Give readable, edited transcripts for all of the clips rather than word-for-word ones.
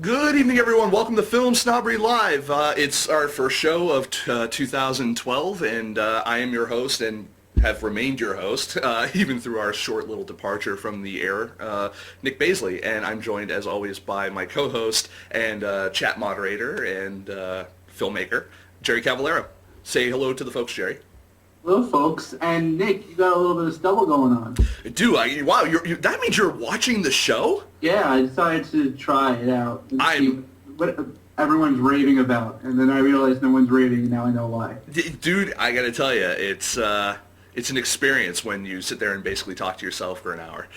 Good evening, everyone. Welcome to FilmSnobbery Live. It's our first show of 2012, and I am your host and have remained your host, even through our short little departure from the air, Nic Baisley. And I'm joined, as always, by my co-host and chat moderator and filmmaker, Jerry Cavallaro. Say hello to the folks, Jerry. Hello, folks. And Nick, you got a little bit of stubble going on. Do I? Wow, that means you're watching the show? Yeah, I decided to try it out and see what everyone's raving about. And then I realized no one's raving, and now I know why. Dude, I gotta tell you, it's an experience when you sit there and basically talk to yourself for an hour.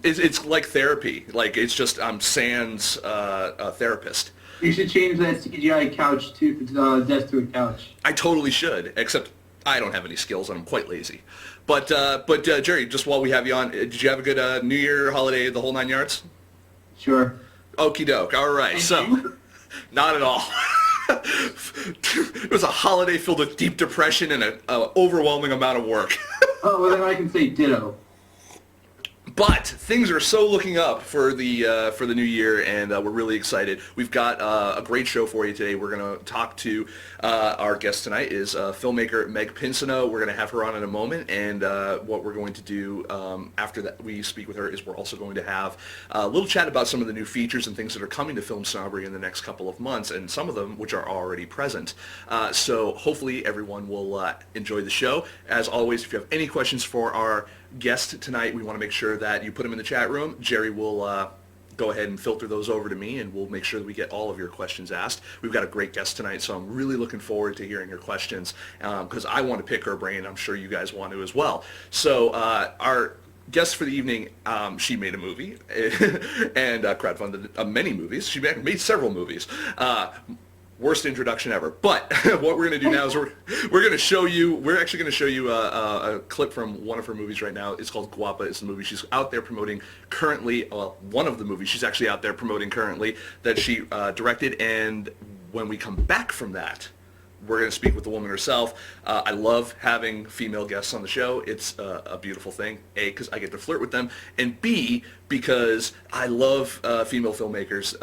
It's like therapy. Like, it's just, I'm sans therapist. You should change that CGI couch to desk to a couch. I totally should, except I don't have any skills and I'm quite lazy. But Jerry, just while we have you on, did you have a good New Year holiday, the whole 9 yards? Sure. Okie doke. All right. So, not at all. It was a holiday filled with deep depression and an overwhelming amount of work. Oh, well, then I can say ditto. But things are so looking up for the new year, and we're really excited. We've got a great show for you today. We're going to talk to our guest tonight is filmmaker Meg Pinsonneault. We're going to have her on in a moment, and what we're going to do after that we speak with her is we're also going to have a little chat about some of the new features and things that are coming to FilmSnobbery in the next couple of months, and some of them which are already present. So hopefully everyone will enjoy the show. As always, if you have any questions for our guest tonight, we want to make sure that you put them in the chat room. Jerry will go ahead and filter those over to me, and we'll make sure that we get all of your questions asked. We've got a great guest tonight, so I'm really looking forward to hearing your questions because I want to pick her brain. I'm sure you guys want to as well. So our guest for the evening, she made a movie and crowdfunded many movies. She made several movies. Worst introduction ever. But what we're going to do now is we're going to show you, we're actually going to show you a clip from one of her movies right now. It's called GUAPA. It's the movie she's out there promoting currently, well, one of the movies she's actually out there promoting currently that she directed. And when we come back from that, we're going to speak with the woman herself. I love having female guests on the show. It's a beautiful thing. A, because I get to flirt with them, and B, because I love female filmmakers.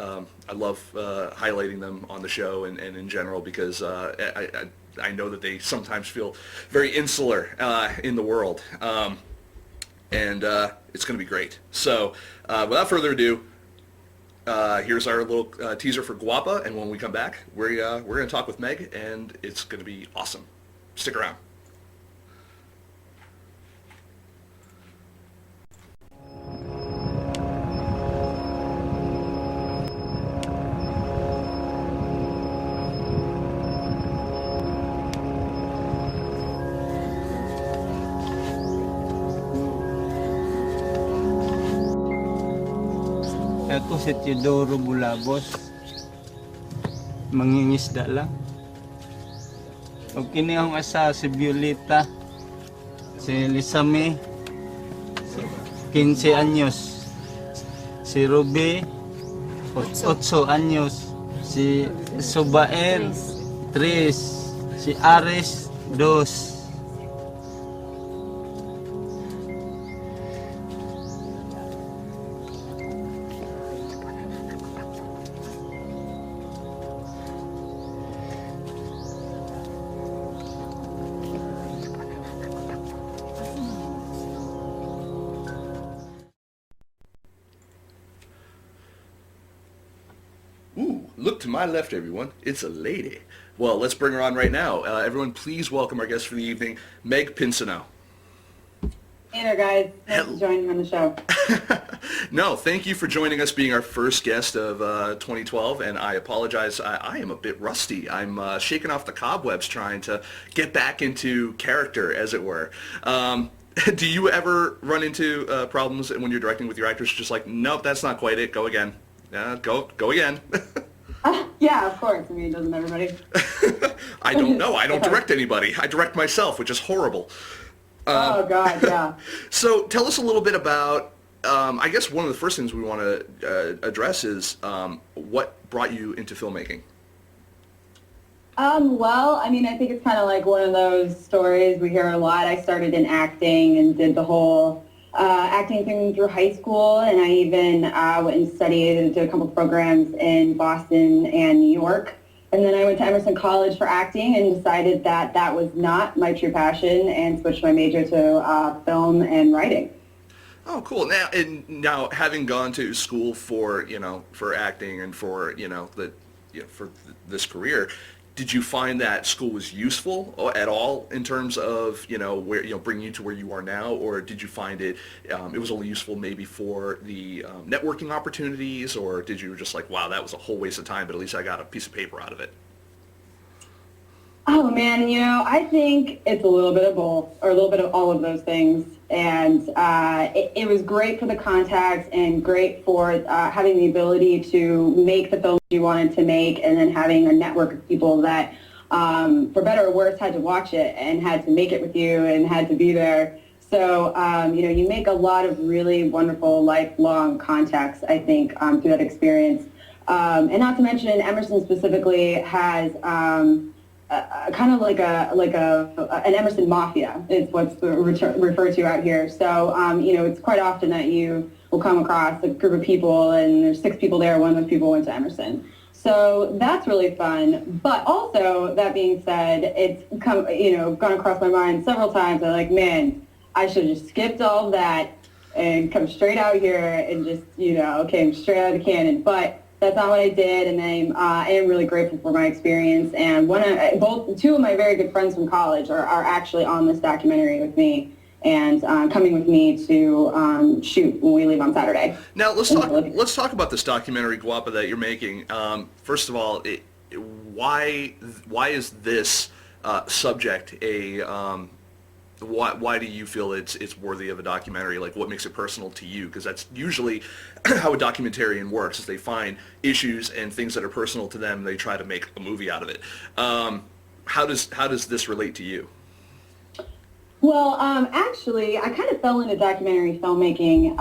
I love highlighting them on the show and in general because I know that they sometimes feel very insular in the world. And it's going to be great. So without further ado, here's our little teaser for GUAPA, and when we come back, we're going to talk with Meg, and it's going to be awesome. Stick around. Ako si Teodoro Bulabos, mangingisda lang. O kini akong asa si Violeta, si Lisame, 15 anyos, si Ruby, 8 anyos, si Subael, 3, si Ares, 2. Ooh, look to my left, everyone. It's a lady. Well, let's bring her on right now. Everyone, please welcome our guest for the evening, Meg Pinsonneault. Hey there, guys. Thanks for joining me on the show. No, thank you for joining us, being our first guest of 2012, and I apologize. I am a bit rusty. I'm shaking off the cobwebs trying to get back into character, as it were. Do you ever run into problems when you're directing with your actors? Just like, nope, that's not quite it. Go again. Go again. Yeah, of course. I mean, doesn't everybody? I don't know. I don't direct anybody. I direct myself, which is horrible. Oh, God, yeah. So tell us a little bit about, I guess one of the first things we want to address is what brought you into filmmaking? Well, I mean, I think it's kind of like one of those stories we hear a lot. I started in acting and did the whole acting thing through high school, and I even went and studied and did a couple programs in Boston and New York. And then I went to Emerson College for acting and decided that that was not my true passion and switched my major to film and writing. Oh, cool. Now, having gone to school for acting and for this career, did you find that school was useful at all in terms of where bringing you to where you are now, or did you find it was only useful maybe for the networking opportunities, or did you just like, wow, that was a whole waste of time, but at least I got a piece of paper out of it? Oh man, I think it's a little bit of both, or a little bit of all of those things. And it was great for the contacts and great for having the ability to make the films you wanted to make, and then having a network of people that, for better or worse, had to watch it and had to make it with you and had to be there. So, you make a lot of really wonderful lifelong contacts, I think, through that experience. And not to mention, Emerson specifically has kind of like an Emerson mafia is what's referred to out here. So, it's quite often that you will come across a group of people, and there's 6 people there. One of those people went to Emerson. So that's really fun. But also, that being said, it's gone across my mind several times. I'm like, man, I should have just skipped all of that and come straight out here and just, came straight out of the cannon. But that's not what I did, and I am really grateful for my experience. And two of my very good friends from college are actually on this documentary with me, and coming with me to shoot when we leave on Saturday. Now let's talk about this documentary GUAPA that you're making. First of all, why is this subject a why do you feel it's worthy of a documentary? Like, what makes it personal to you? Because that's usually how a documentarian works, is they find issues and things that are personal to them, and they try to make a movie out of it. How does this relate to you? Well, actually, I kind of fell into documentary filmmaking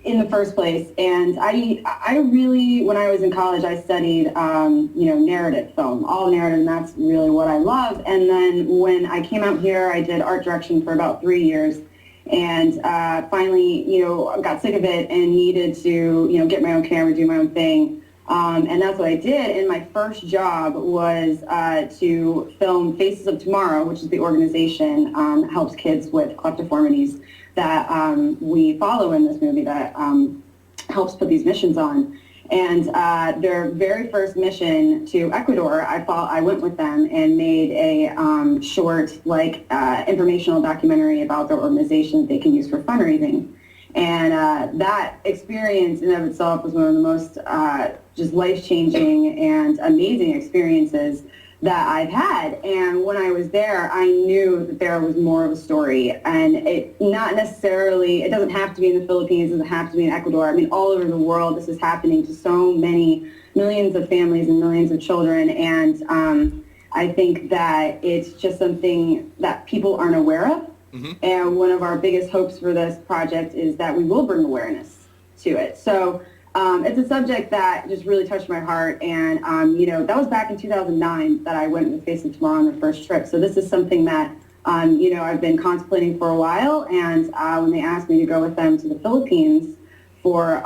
in the first place, and I really, when I was in college, I studied narrative film, all narrative, and that's really what I love. And then when I came out here, I did art direction for about 3 years, and finally, got sick of it and needed to get my own camera, do my own thing. And that's what I did. And my first job was to film Faces of Tomorrow, which is the organization that helps kids with cleft deformities that we follow in this movie, that helps put these missions on. And their very first mission to Ecuador, I went with them and made a short, informational documentary about their organization that they can use for fundraising. And that experience in and of itself was one of the most just life-changing and amazing experiences that I've had. And when I was there, I knew that there was more of a story. And it doesn't have to be in the Philippines, it doesn't have to be in Ecuador. I mean, all over the world, this is happening to so many millions of families and millions of children. And I think that it's just something that people aren't aware of. Mm-hmm. And one of our biggest hopes for this project is that we will bring awareness to it. So it's a subject that just really touched my heart. And, that was back in 2009 that I went with Face of Tomorrow on the first trip. So this is something that, I've been contemplating for a while. And when they asked me to go with them to the Philippines for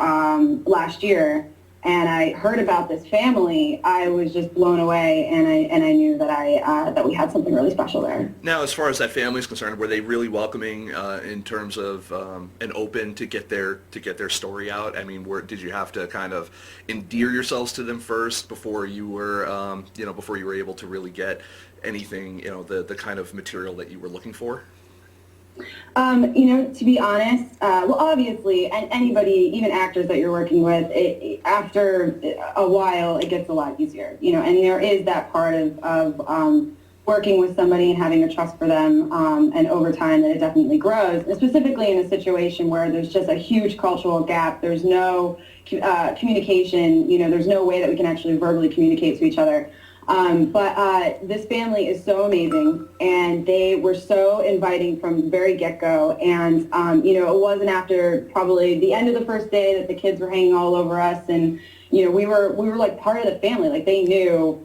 last year, and I heard about this family, I was just blown away, and I knew that that we had something really special there. Now, as far as that family is concerned, were they really welcoming in terms of and open to get their story out? I mean, did you have to kind of endear yourselves to them first before you were able to really get anything, the kind of material that you were looking for? To be honest, well, obviously, and anybody, even actors that you're working with, after a while, it gets a lot easier, and there is that part of working with somebody and having a trust for them, and over time that it definitely grows, and specifically in a situation where there's just a huge cultural gap. There's no communication, there's no way that we can actually verbally communicate to each other. But this family is so amazing, and they were so inviting from the very get-go. And, it wasn't after probably the end of the first day that the kids were hanging all over us. And, we were like part of the family. Like, they knew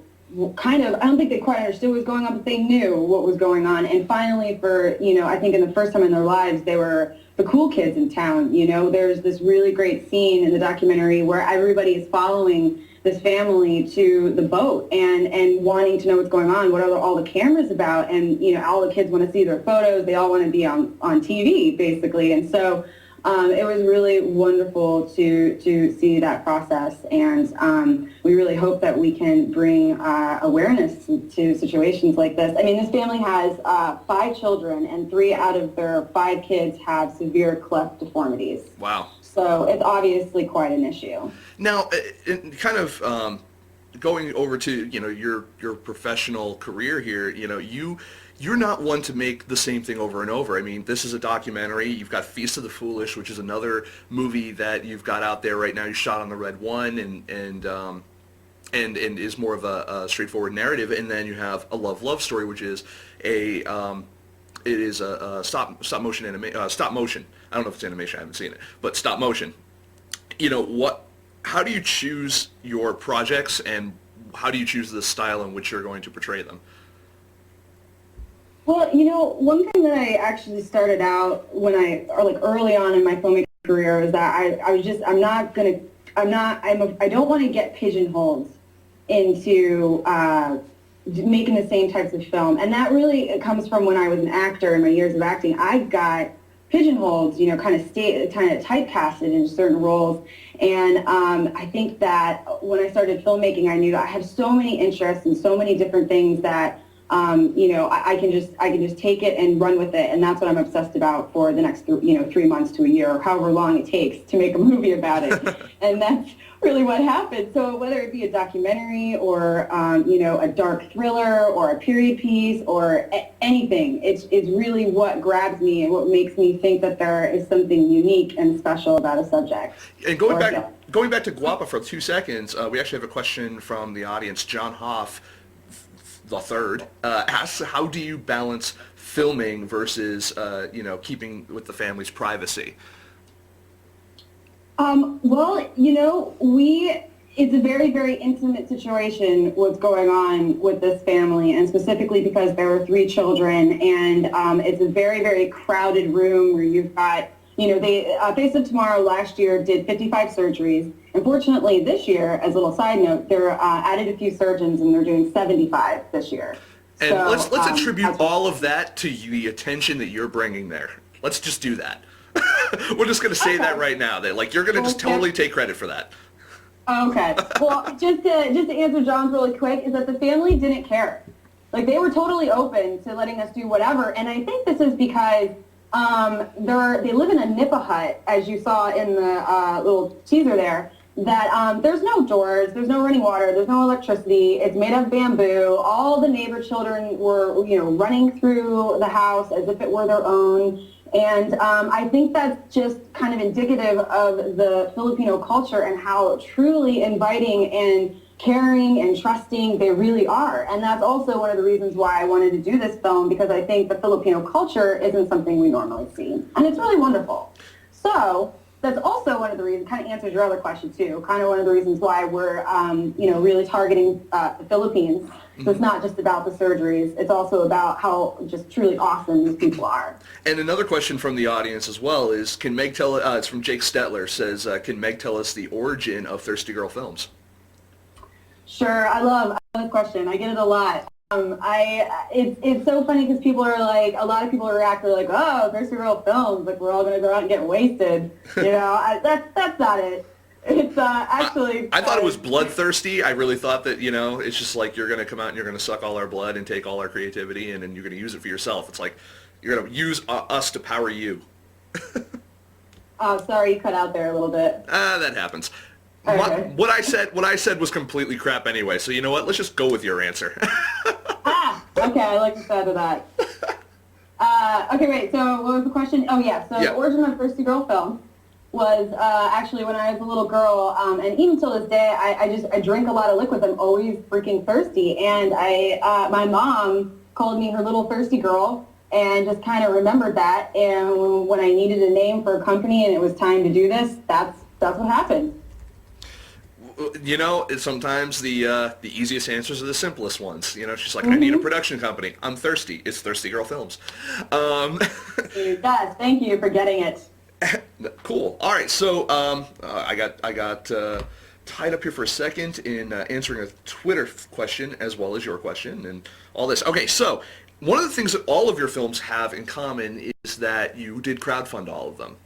kind of, I don't think they quite understood what was going on, but they knew what was going on. And finally, for, I think in the first time in their lives, they were the cool kids in town. There's this really great scene in the documentary where everybody is following this family to the boat and wanting to know what's going on. What are all the cameras about? And, all the kids want to see their photos. They all want to be on TV, basically. And so it was really wonderful to see that process. And we really hope that we can bring awareness to situations like this. I mean, this family has 5 children, and 3 out of their 5 kids have severe cleft deformities. Wow. So it's obviously quite an issue. Now, kind of going over to your professional career here, you're not one to make the same thing over and over. I mean, this is a documentary. You've got Feast of the Foolish, which is another movie that you've got out there right now. You shot on the Red One, and is more of a straightforward narrative. And then you have A Love Story, which is a stop motion stop motion. I don't know if it's animation. I haven't seen it, but stop motion. How do you choose your projects, and how do you choose the style in which you're going to portray them? Well, one thing that I actually started out when early on in my filmmaking career was that I don't want to get pigeonholed into making the same types of film. And that really comes from when I was an actor in my years of acting. I got pigeonholed, kind of typecasted in certain roles. And I think that when I started filmmaking, I knew I have so many interests and so many different things that I can just take it and run with it, and that's what I'm obsessed about for the next 3 months to a year, or however long it takes to make a movie about it. And that's really what happened. So whether it be a documentary or a dark thriller or a period piece or anything, it's really what grabs me and what makes me think that there is something unique and special about a subject. And going back to GUAPA for 2 seconds, we actually have a question from the audience. John Hoff the third asks, how do you balance filming versus keeping with the family's privacy? It's a very, very intimate situation what's going on with this family, and specifically because there were 3 children, and it's a very, very crowded room where you've got, Face of Tomorrow last year did 55 surgeries. Unfortunately, this year, as a little side note, they're added a few surgeons, and they're doing 75 this year. And so, let's attribute all of that to the attention that you're bringing there. Let's just do that. We're just going to say that right now. That you're going to just totally take credit for that. Okay. Well, just to answer John's really quick, is that the family didn't care. They were totally open to letting us do whatever, and I think this is because they live in a nipa hut, as you saw in the little teaser there, that there's no doors, there's no running water, there's no electricity, it's made of bamboo. All the neighbor children were, running through the house as if it were their own. And I think that's just kind of indicative of the Filipino culture and how truly inviting and caring and trusting they really are. And that's also one of the reasons why I wanted to do this film, because I think the Filipino culture isn't something we normally see. And it's really wonderful. So that's also one of the reasons, kind of answers your other question too, kind of one of the reasons why we're, really targeting the Philippines. So it's not just about the surgeries, it's also about how just truly awesome these people are. And another question from the audience as well is, can Meg tell, it's from Jake Stetler, says, can Meg tell us the origin of Thirsty Girl Films? Sure, I love this question. I get it a lot. It's so funny because people are a lot of people react, they're like, oh, Thirsty Girl Films, we're all going to go out and get wasted. That's not it. It's actually... I thought it was bloodthirsty. I really thought that, it's just you're going to come out and you're going to suck all our blood and take all our creativity and then you're going to use it for yourself. It's you're going to use us to power you. Oh, sorry, you cut out there a little bit. That happens. Okay. What I said was completely crap anyway, so you know what? Let's just go with your answer. Okay, I like the sound of that. Okay, wait, so what was the question? Oh, yeah, so the origin of Thirsty Girl Film was actually when I was a little girl, and even till this day, I drink a lot of liquids. I'm always freaking thirsty, and my mom called me her little thirsty girl, and just kind of remembered that. And when I needed a name for a company and it was time to do this, that's what happened. You know, sometimes the easiest answers are the simplest ones. You know, she's like, I need a production company. I'm thirsty. It's Thirsty Girl Films. Yes, thank you for getting it. Cool. All right, so I got tied up here for a second in answering a Twitter question as well as your question and all this. Okay, so one of the things that all of your films have in common is that you did crowdfund all of them.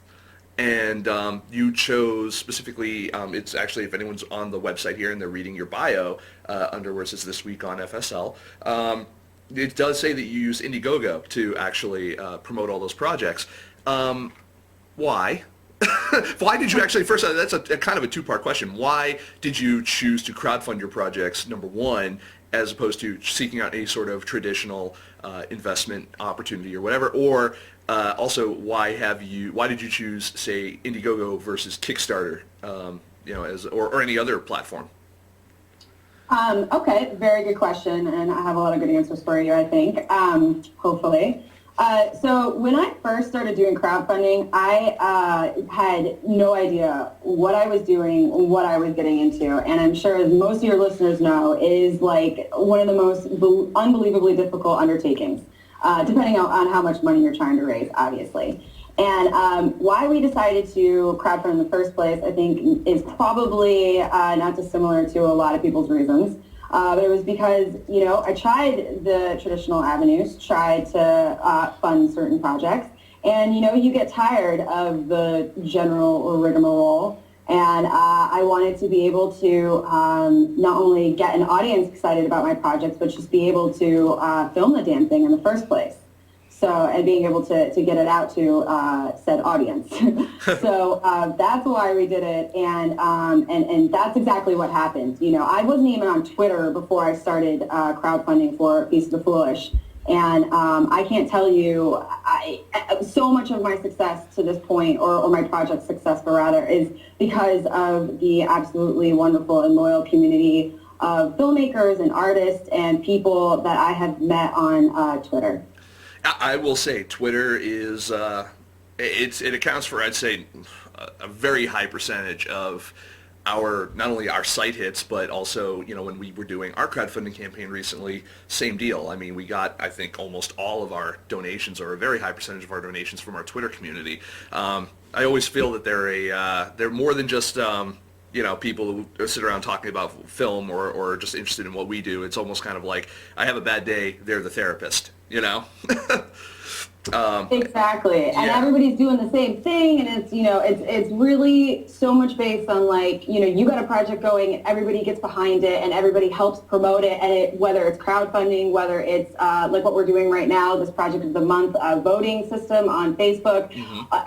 And you chose specifically, it's actually, if anyone's on the website here and they're reading your bio, under where it says This Week on FSL, it does say that you use Indiegogo to actually promote all those projects. Why? Why did you actually, first, that's a kind of a two-part question. Why did you choose to crowdfund your projects, number one, as opposed to seeking out any sort of traditional investment opportunity or whatever? Or also, why did you choose, say, Indiegogo versus Kickstarter, or any other platform? Okay, very good question, and I have a lot of good answers for you, I think, hopefully. So when I first started doing crowdfunding, I had no idea what I was doing, what I was getting into, and I'm sure, as most of your listeners know, it is like one of the most unbelievably difficult undertakings, depending on how much money you're trying to raise, obviously. And why we decided to crowdfund in the first place, I think, is probably not dissimilar to a lot of people's reasons. But it was because, I tried the traditional avenues, tried to fund certain projects, and, you get tired of the general rigmarole. And I wanted to be able to not only get an audience excited about my projects, but just be able to film the damn thing in the first place. So, and being able to get it out to said audience. So that's why we did it, and that's exactly what happened. I wasn't even on Twitter before I started crowdfunding for Feast of the Foolish, and I can't tell you, so much of my success to this point, or my project's success, rather, is because of the absolutely wonderful and loyal community of filmmakers and artists and people that I have met on Twitter. I will say Twitter is it accounts for, I'd say, a very high percentage of not only our site hits, but also, when we were doing our crowdfunding campaign recently, same deal. I mean, we got, I think, almost all of our donations, or a very high percentage of our donations, from our Twitter community. I always feel that they're more than just people who sit around talking about film or just interested in what we do. It's almost kind of like, I have a bad day, they're the therapist, Exactly, and everybody's doing the same thing, and it's really so much based on, like, you got a project going, and everybody gets behind it, and everybody helps promote it, and whether it's crowdfunding, whether it's like what we're doing right now, this Project of the Month voting system on Facebook.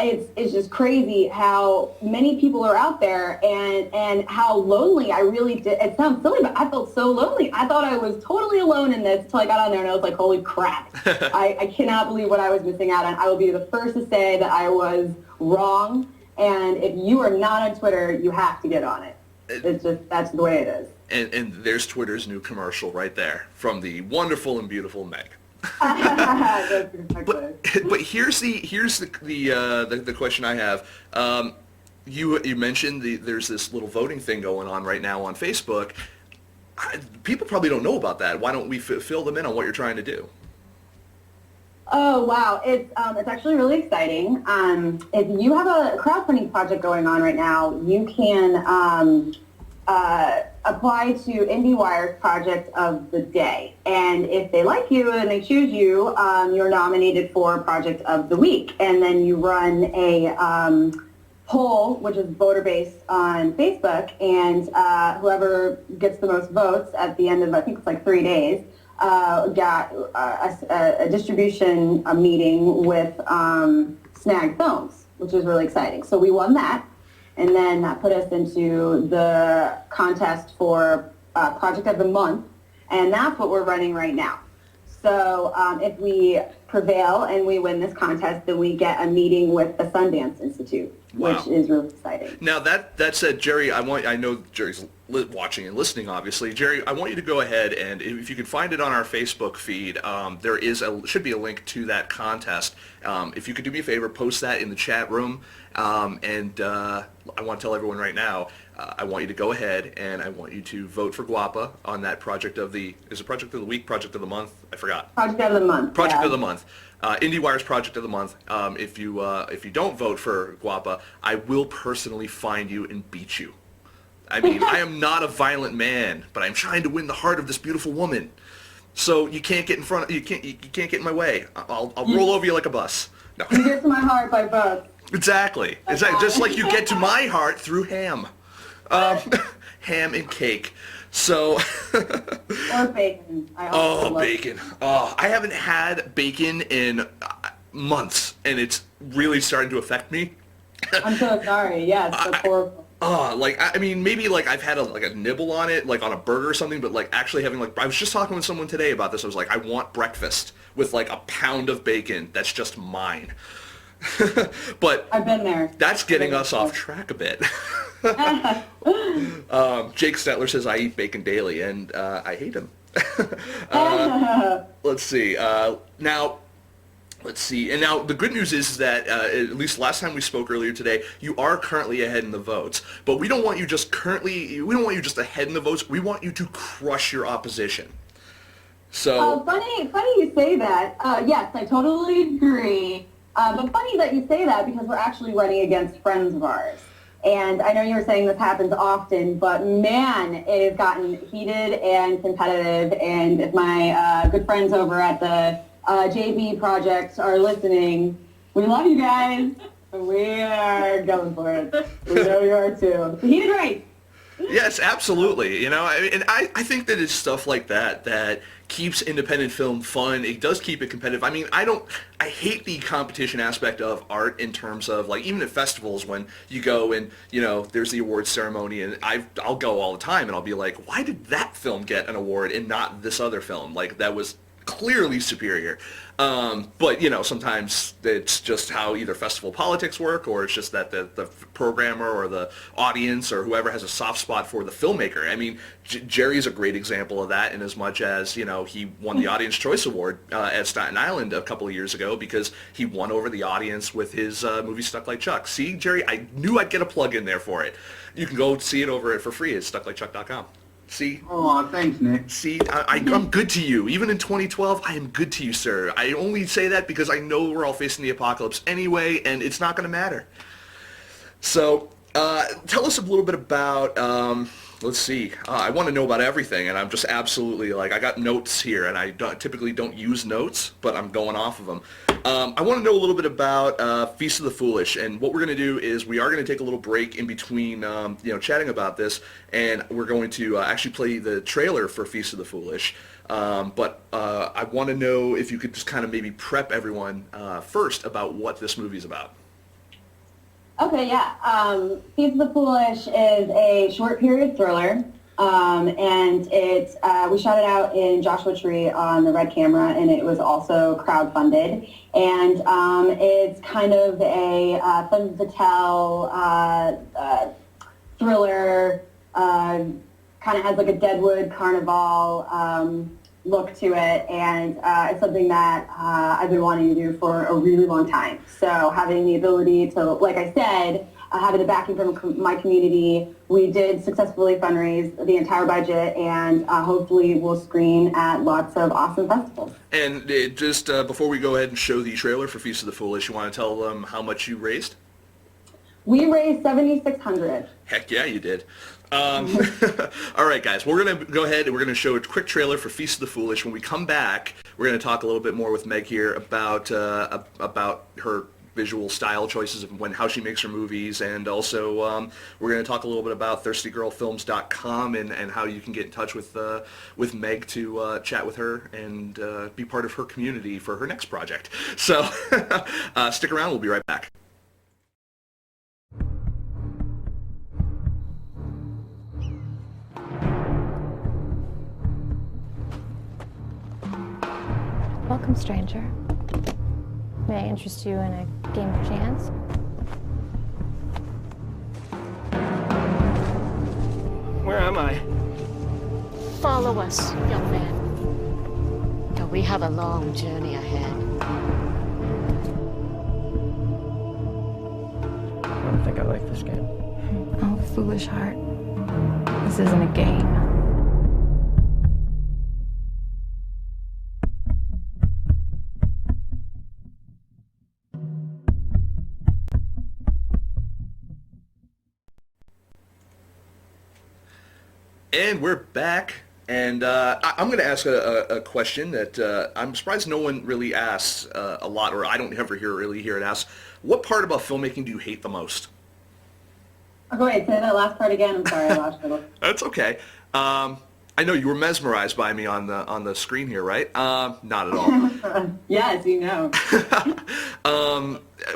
It's just crazy how many people are out there, and how lonely I really did. It sounds silly, but I felt so lonely. I thought I was totally alone in this until I got on there, and I was like, holy crap. I cannot believe what I was missing out on. I will be the first to say that I was wrong, and if you are not on Twitter, you have to get on it. It's just, that's the way it is. And there's Twitter's new commercial right there from the wonderful and beautiful Meg. But here's the question I have. You mentioned there's this little voting thing going on right now on Facebook. People probably don't know about that. Why don't we fill them in on what you're trying to do? Oh, wow. It's actually really exciting. If you have a crowdfunding project going on right now, you can apply to IndieWire's Project of the Day. And if they like you and they choose you, you're nominated for Project of the Week. And then you run a poll, which is voter-based on Facebook, and whoever gets the most votes at the end of, I think it's like 3 days, got a distribution meeting with Snag Films, which is really exciting. So we won that, and then that put us into the contest for Project of the Month, and that's what we're running right now. So if we prevail and we win this contest, then we get a meeting with the Sundance Institute, which is really exciting. Now that said, Jerry, I know Jerry's watching and listening, obviously. Jerry, I want you to go ahead and if you can find it on our Facebook feed, there should be a link to that contest. If you could do me a favor, post that in the chat room, and I want to tell everyone right now, I want you to go ahead and I want you to vote for GUAPA on that project of the, is it project of the week, project of the month? I forgot. Project of the month. Project of the month. IndieWire's project of the month. If you don't vote for GUAPA, I will personally find you and beat you. I mean, I am not a violent man, but I'm trying to win the heart of this beautiful woman. So you can't get in front. You can't get in my way. I'll roll over you like a bus. No. You get to my heart by both. Exactly. Just like you get to my heart through ham. Ham and cake. So. Or bacon. Bacon. Oh, I haven't had bacon in months, and it's really starting to affect me. I'm so sorry. Yes, that's horrible. I mean, maybe like I've had a nibble on it, like on a burger or something, but like actually having I was just talking with someone today about this. I was like, I want breakfast with like a pound of bacon. That's just mine. But I've been there. That's getting us off track a bit. Jake Stetler says I eat bacon daily, and I hate him. Let's see. Let's see. And now the good news is that at least last time we spoke earlier today, you are currently ahead in the votes. But we don't want you just ahead in the votes. We want you to crush your opposition. So funny you say that. Yes, I totally agree. But funny that you say that because we're actually running against friends of ours. And I know you were saying this happens often, but man, it has gotten heated and competitive. And if my good friends over at the JB Project are listening, we love you guys. We are going for it. We know you are too. Heated race. Yes, absolutely. You know, I think that it's stuff like that that keeps independent film fun. It does keep it competitive. I mean, I hate the competition aspect of art in terms of like even at festivals when you go and you know there's the awards ceremony and I'll go all the time and I'll be like, why did that film get an award and not this other film? Like that was clearly superior. But you know, sometimes it's just how either festival politics work, or it's just that the programmer or the audience or whoever has a soft spot for the filmmaker. I mean, Jerry's a great example of that, in as much as you know he won the Audience Choice Award at Staten Island a couple of years ago because he won over the audience with his movie Stuck Like Chuck. See, Jerry, I knew I'd get a plug in there for it. You can go see it over for free at stucklikechuck.com. See? Oh, thanks, Nick. See, I'm good to you. Even in 2012, I am good to you, sir. I only say that because I know we're all facing the apocalypse anyway, and it's not going to matter. So, tell us a little bit about, let's see. I want to know about everything, and I'm just absolutely, like, I got notes here, and I typically don't use notes, but I'm going off of them. I want to know a little bit about Feast of the Foolish, and what we're going to do is we are going to take a little break in between, chatting about this, and we're going to actually play the trailer for Feast of the Foolish. But I want to know if you could just kind of maybe prep everyone first about what this movie's about. Okay, yeah. Feast of the Foolish is a short period thriller, and we shot it out in Joshua Tree on the Red Camera, and it was also crowdfunded. And it's kind of a femme fatale thriller, kind of has like a Deadwood Carnival look to it, and it's something that I've been wanting to do for a really long time. So having the ability to, like I said, having the backing from my community, we did successfully fundraise the entire budget, and hopefully we'll screen at lots of awesome festivals. And just before we go ahead and show the trailer for Feast of the Foolish, you want to tell them how much you raised? We raised $7,600. Heck yeah, you did. All right, guys, we're going to go ahead and we're going to show a quick trailer for Feast of the Foolish. When we come back, we're going to talk a little bit more with Meg here about her visual style choices and how she makes her movies, and also we're going to talk a little bit about thirstygirlfilms.com and how you can get in touch with Meg to chat with her and be part of her community for her next project. So stick around, we'll be right back. May I interest you in a game of chance? Where am I? Follow us, young man. Though we have a long journey ahead. I don't think I like this game. Oh, foolish heart. This isn't a game. And we're back, and I'm going to ask a question that I'm surprised no one really asks a lot, or I don't ever really hear it asked. What part about filmmaking do you hate the most? Oh, go ahead, say that last part again. I'm sorry, I lost it. That's okay. I know you were mesmerized by me on the screen here, right? Not at all. Yes, you know.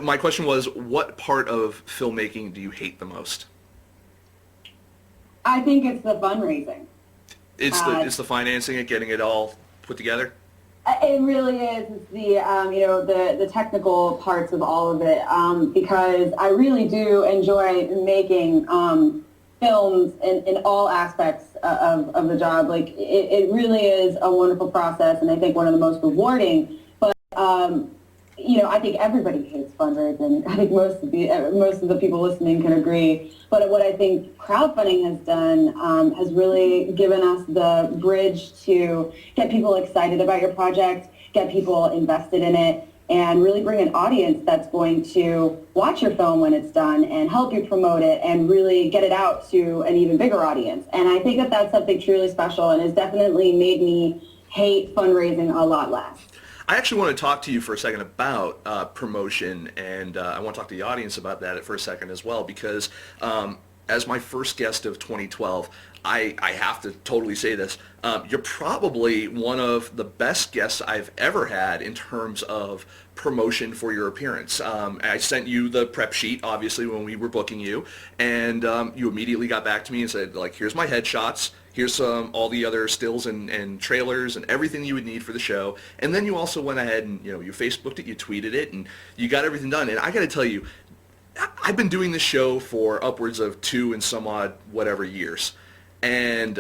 My question was, what part of filmmaking do you hate the most? I think it's the fundraising. It's the financing and getting it all put together. It really is. It's the the technical parts of all of it, because I really do enjoy making films in all aspects of the job. Like it really is a wonderful process, and I think one of the most rewarding. But I think everybody hates fundraising. I think most of the people listening can agree. But what I think crowdfunding has done has really given us the bridge to get people excited about your project, get people invested in it, and really bring an audience that's going to watch your film when it's done and help you promote it and really get it out to an even bigger audience. And I think that that's something truly special and has definitely made me hate fundraising a lot less. I actually want to talk to you for a second about promotion, and I want to talk to the audience about that for a second as well, because as my first guest of 2012, I have to totally say this. You're probably one of the best guests I've ever had in terms of promotion for your appearance. I sent you the prep sheet, obviously, when we were booking you, and you immediately got back to me and said, like, here's my headshots. Here's all the other stills and trailers and everything you would need for the show. And then you also went ahead and, you Facebooked it, you tweeted it, and you got everything done. And I got to tell you, I've been doing this show for upwards of 2 and some odd whatever years. And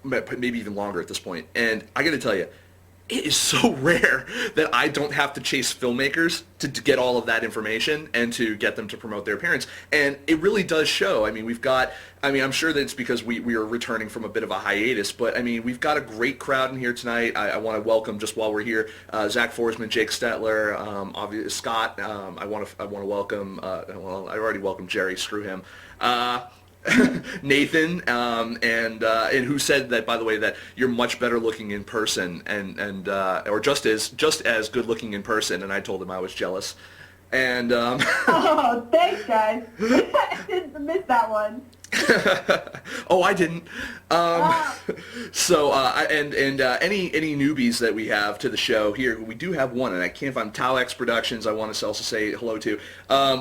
maybe even longer at this point. And I got to tell you, it is so rare that I don't have to chase filmmakers to get all of that information and to get them to promote their appearance. And it really does show. I mean, I'm sure that it's because we are returning from a bit of a hiatus, but I mean, we've got a great crowd in here tonight. I want to welcome, just while we're here, Zach Forsman, Jake Stetler, obviously Scott. I want to welcome, well, I already welcomed Jerry, screw him. Nathan, and who said that, by the way, that you're much better looking in person, or just as good looking in person, and I told him I was jealous. And oh, thanks, guys. I didn't miss that one. Oh, I didn't. So, any newbies that we have to the show here, we do have one, and I can't find Tauex Productions. I want to also say hello to.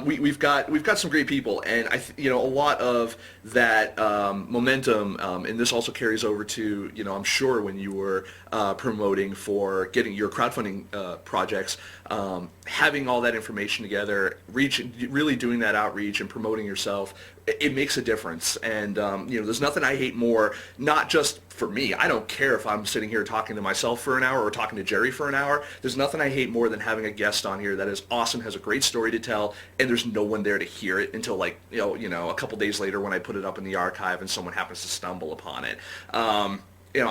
We've got some great people, and a lot of that momentum, and this also carries over to, I'm sure when you were promoting for getting your crowdfunding projects, having all that information together, really doing that outreach and promoting yourself. It makes a difference, and there's nothing I hate more, not just for me. I don't care if I'm sitting here talking to myself for an hour or talking to Jerry for an hour. There's nothing I hate more than having a guest on here that is awesome, has a great story to tell, and there's no one there to hear it until a couple days later when I put it up in the archive and someone happens to stumble upon it. I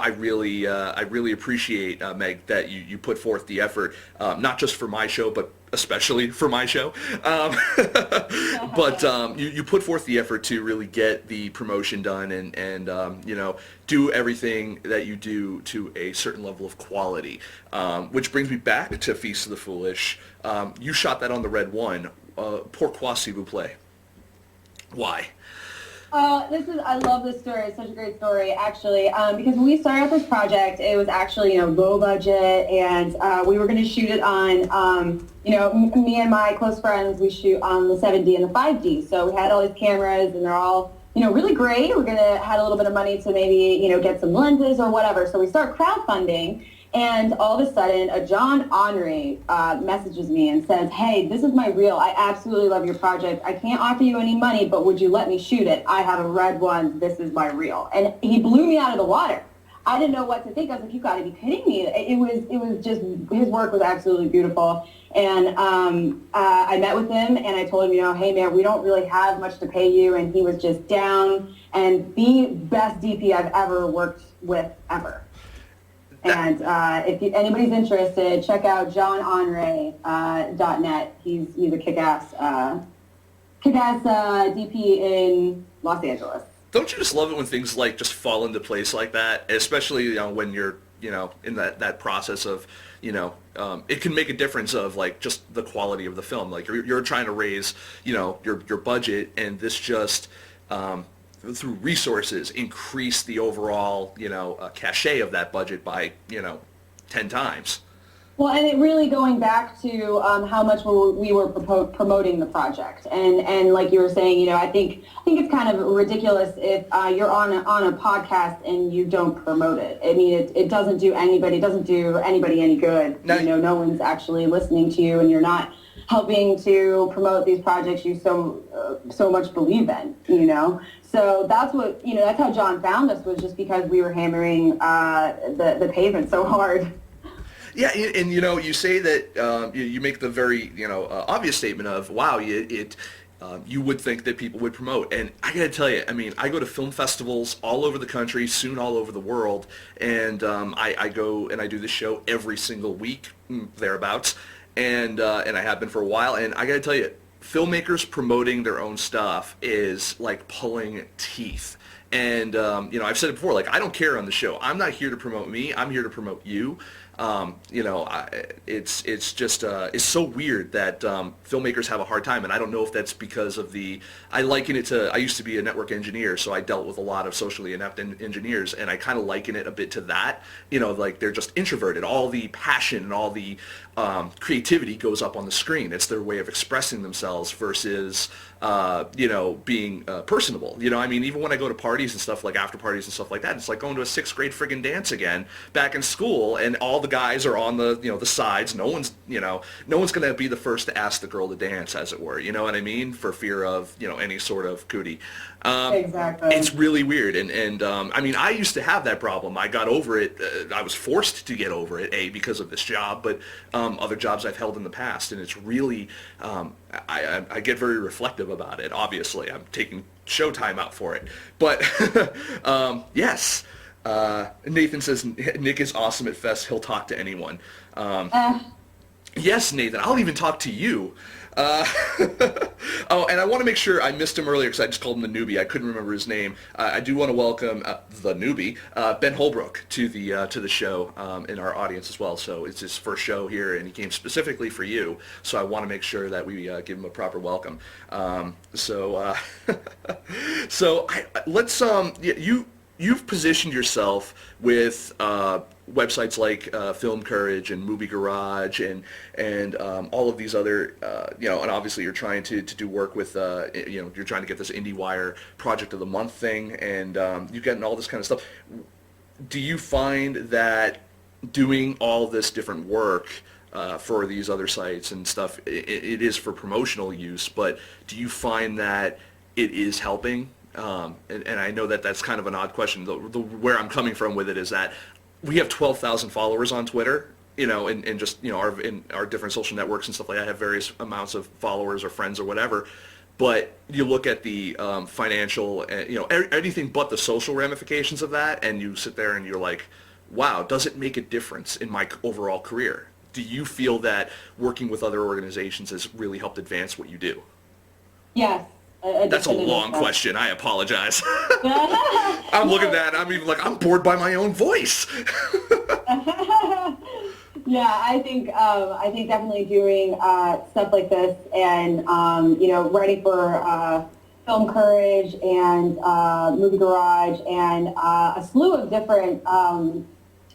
really appreciate, Meg, that you put forth the effort, not just for my show, but especially for my show. But you put forth the effort to really get the promotion done and do everything that you do to a certain level of quality. Which brings me back to Feast of the Foolish. You shot that on the Red One. Pourquoi, s'il vous plaît? Why? I love this story. It's such a great story, actually, because when we started out this project, it was actually, low budget, and we were going to shoot it on, me and my close friends, we shoot on the 7D and the 5D. So we had all these cameras, and they're all, really great. We're going to have a little bit of money to maybe, get some lenses or whatever. So we start crowdfunding, And all of a sudden, a John Henry messages me and says, hey, this is my reel. I absolutely love your project. I can't offer you any money, but would you let me shoot it? I have a red one. This is my reel. And he blew me out of the water. I didn't know what to think. I was like, you got to be kidding me. It was just, his work was absolutely beautiful. And I met with him and I told him, you know, hey, man, we don't really have much to pay you. And he was just down, and the best DP I've ever worked with ever. And if anybody's interested, check out johnhenry.net. He's a kick-ass DP in Los Angeles. Don't you just love it when things like just fall into place like that, especially when you're in that process of it can make a difference of like just the quality of the film. Like you're trying to raise your budget, and this just through resources increase the overall cachet of that budget by 10 times. Well, and it really going back to how much we were promoting the project, and like you were saying, I think it's kind of ridiculous if you're on a podcast and you don't promote it. I mean, it doesn't do anybody any good. Now, no one's actually listening to you, and you're not helping to promote these projects you so much believe in. So that's what that's how John found us, was just because we were hammering the pavement so hard. Yeah, and you say that you make the very obvious statement of wow, you would think that people would promote, and I gotta tell you, I mean, I go to film festivals all over the country, soon all over the world, and I go and I do this show every single week, thereabouts, and I have been for a while, and I gotta tell you, filmmakers promoting their own stuff is like pulling teeth. And I've said it before, like, I don't care on the show. I'm not here to promote me. I'm here to promote you. It's just it's so weird that filmmakers have a hard time, and I don't know if that's because of I liken it to, I used to be a network engineer, so I dealt with a lot of socially inept engineers, and I kind of liken it a bit to that. Like they're just introverted. All the passion and all the creativity goes up on the screen. It's their way of expressing themselves versus being personable. I mean, even when I go to parties and stuff, like after parties and stuff like that, it's like going to a 6th grade friggin' dance again back in school, and all the guys are on the the sides. No one's gonna be the first to ask the girl to dance, as it were. You know what I mean? For fear of any sort of cootie. Exactly. It's really weird, and I mean, I used to have that problem. I got over it. I was forced to get over it, because of this job, but other jobs I've held in the past, and it's really I get very reflective about it. Obviously, I'm taking showtime out for it, but yes. Nathan says Nick is awesome at fest. He'll talk to anyone. Yes, Nathan. I'll even talk to you. Oh, and I want to make sure, I missed him earlier because I just called him the newbie. I couldn't remember his name. I do want to welcome the newbie, Ben Holbrook, to the show in our audience as well. So it's his first show here, and he came specifically for you. So I want to make sure that we give him a proper welcome. So let's You've positioned yourself with websites like Film Courage and Movie Garage and all of these other, and obviously you're trying to do work with, you're trying to get this IndieWire Project of the Month thing, and you're getting all this kind of stuff. Do you find that doing all this different work for these other sites and stuff, it is for promotional use, but do you find that it is helping? And I know that that's kind of an odd question. Where I'm coming from with it is that we have 12,000 followers on Twitter, and just, in our different social networks and stuff like that, have various amounts of followers or friends or whatever. But you look at the financial, anything but the social ramifications of that, and you sit there and you're like, wow, does it make a difference in my overall career? Do you feel that working with other organizations has really helped advance what you do? Yes. That's a long question. I apologize. I'm looking at that, and I'm even like, I'm bored by my own voice. Yeah, I think definitely doing stuff like this, and writing for Film Courage and Movie Garage and a slew of different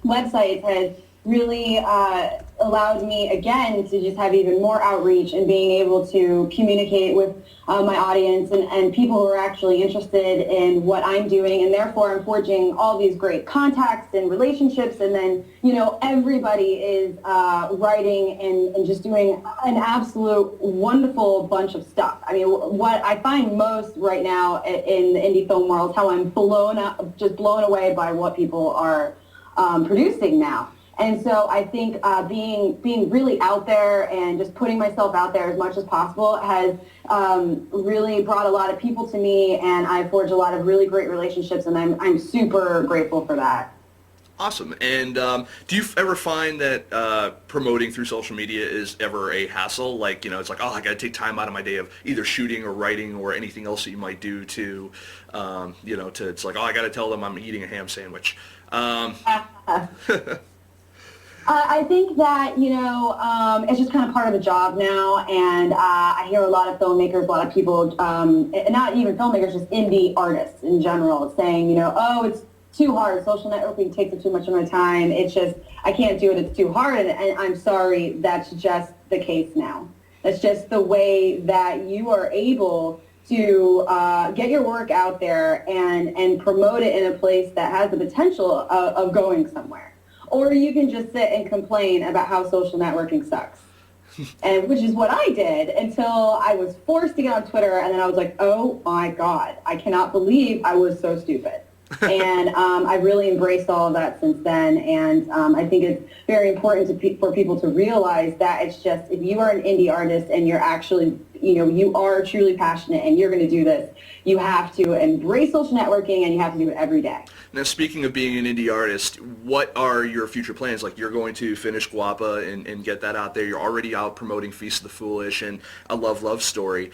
websites really allowed me, again, to just have even more outreach and being able to communicate with my audience and people who are actually interested in what I'm doing, and therefore I'm forging all these great contacts and relationships, and then, everybody is writing and just doing an absolute wonderful bunch of stuff. I mean, what I find most right now in the indie film world, how I'm blown away by what people are producing now. And so I think being really out there and just putting myself out there as much as possible has really brought a lot of people to me, and I've forged a lot of really great relationships, and I'm super grateful for that. Awesome. And do you ever find that promoting through social media is ever a hassle? Like, it's like, I got to take time out of my day of either shooting or writing or anything else that you might do to, it's like, I got to tell them I'm eating a ham sandwich. I think that, it's just kind of part of the job now, and I hear a lot of filmmakers, a lot of people, not even filmmakers, just indie artists in general, saying, it's too hard, social networking takes up too much of my time, it's just, I can't do it, it's too hard, and I'm sorry, that's just the case now. That's just the way that you are able to get your work out there and promote it in a place that has the potential of going somewhere. Or you can just sit and complain about how social networking sucks, and which is what I did until I was forced to get on Twitter, and then I was like, oh my God, I cannot believe I was so stupid. And I've really embraced all of that since then, and I think it's very important for people to realize that it's just, if you are an indie artist and you're actually, you are truly passionate and you're going to do this, you have to embrace social networking, and you have to do it every day. Now, speaking of being an indie artist, what are your future plans? Like, you're going to finish GUAPA and get that out there. You're already out promoting Feast of the Foolish and A Love Story.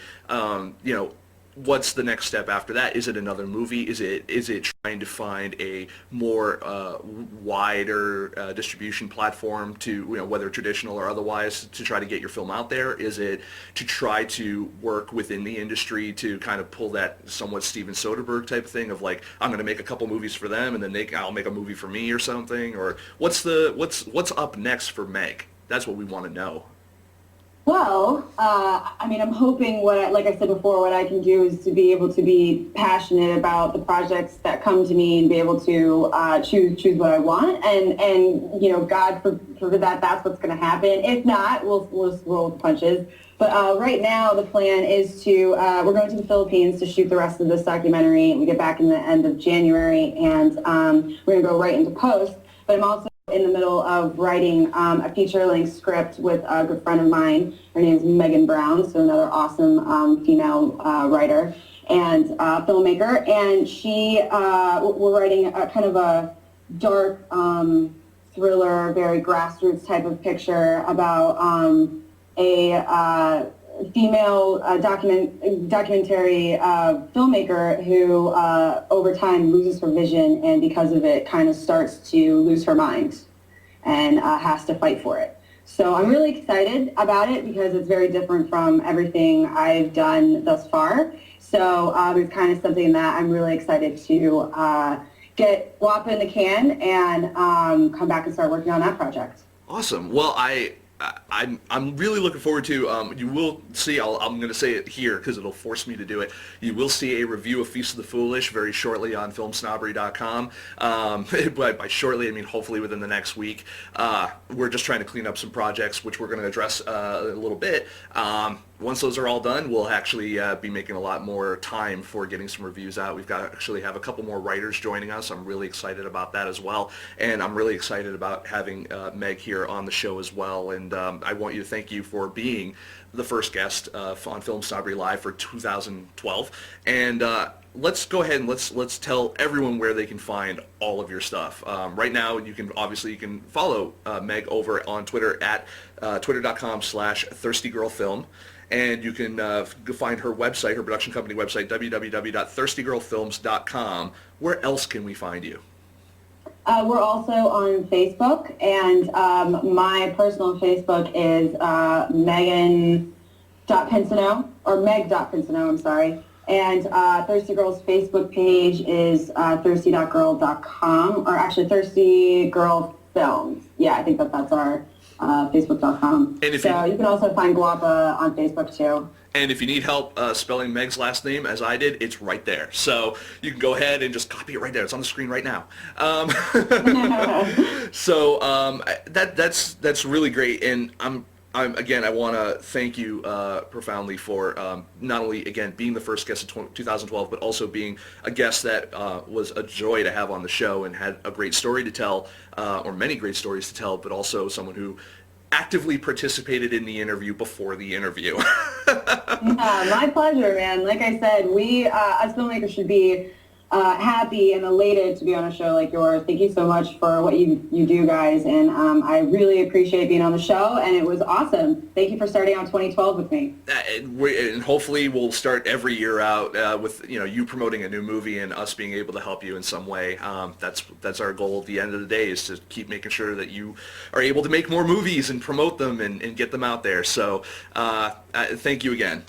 What's the next step after that? Is it another movie? Is it trying to find a more wider distribution platform to, whether traditional or otherwise, to try to get your film out there? Is it to try to work within the industry to kind of pull that somewhat Steven Soderbergh type thing of like, I'm going to make a couple movies for them and then I'll make a movie for me or something? Or what's up next for Meg? That's what we want to know. Well, I'm hoping like I said before, what I can do is to be able to be passionate about the projects that come to me and be able to choose what I want. And God forbid that's what's going to happen. If not, we'll just roll with the punches. But right now, the plan is to, we're going to the Philippines to shoot the rest of this documentary. We get back in the end of January, and we're going to go right into post. But I'm also in the middle of writing a feature-length script with a good friend of mine. Her name is Megan Brown, so another awesome female writer and filmmaker. And we're writing a kind of a dark thriller, very grassroots type of picture about a female documentary filmmaker who over time loses her vision, and because of it kind of starts to lose her mind and has to fight for it. So I'm really excited about it because it's very different from everything I've done thus far. So it's kind of something that I'm really excited to get GUAPA in the can and come back and start working on that project. Awesome. Well, I'm really looking forward to, you will see, I'm going to say it here because it'll force me to do it. You will see a review of Feast of the Foolish very shortly on filmsnobbery.com. By shortly, I mean hopefully within the next week. We're just trying to clean up some projects, which we're going to address a little bit. Once those are all done, we'll actually be making a lot more time for getting some reviews out. We've got actually have a couple more writers joining us. I'm really excited about that as well. And I'm really excited about having Meg here on the show as well. And I want you to thank you for being the first guest on Film Snobbery Live for 2012. And let's go ahead and let's tell everyone where they can find all of your stuff. Right now, you can follow Meg over on Twitter at twitter.com/thirstygirlfilm. And you can find her website, her production company website, www.thirstygirlfilms.com. Where else can we find you? We're also on Facebook, and my personal Facebook is Megan.Pinsonneault, or Meg.Pinsonneault, I'm sorry. And Thirsty Girl's Facebook page is thirsty.girl.com, or actually Thirsty Girl Films. Yeah, I think that's our Facebook.com. And so you can also find GUAPA on Facebook too. And if you need help spelling Meg's last name, as I did, it's right there. So you can go ahead and just copy it right there. It's on the screen right now. That's really great. And again, I want to thank you profoundly for not only, again, being the first guest of 2012, but also being a guest that was a joy to have on the show and had a great story to tell, or many great stories to tell, but also someone who actively participated in the interview before the interview. Yeah, my pleasure, man. Like I said, we, as filmmakers, should be happy and elated to be on a show like yours. Thank you so much for what you do, guys, and I really appreciate being on the show, and it was awesome. Thank you for starting out 2012 with me. And hopefully we'll start every year out with you promoting a new movie and us being able to help you in some way. That's our goal at the end of the day, is to keep making sure that you are able to make more movies and promote them and get them out there. So thank you again.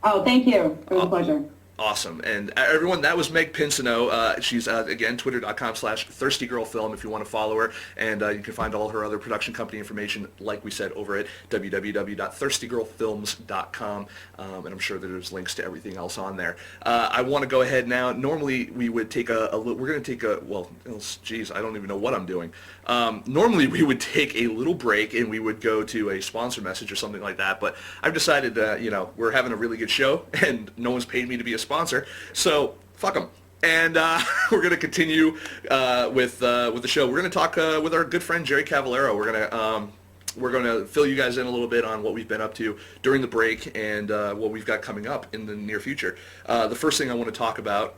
Oh, thank you. It was a pleasure. Awesome. And everyone, that was Meg Pinsonneault. She's, again, twitter.com/thirstygirlfilm if you want to follow her. And you can find all her other production company information, like we said, over at www.thirstygirlfilms.com. And I'm sure there's links to everything else on there. I want to go ahead now. Normally, we would take we're going to take well, geez, I don't even know what I'm doing. Normally, we would take a little break and we would go to a sponsor message or something like that. But I've decided that, we're having a really good show and no one's paid me to be a sponsor, so fuck them. And we're going to continue with the show. We're going to talk with our good friend Jerry Cavallaro. We're going to fill you guys in a little bit on what we've been up to during the break and what we've got coming up in the near future. The first thing I want to talk about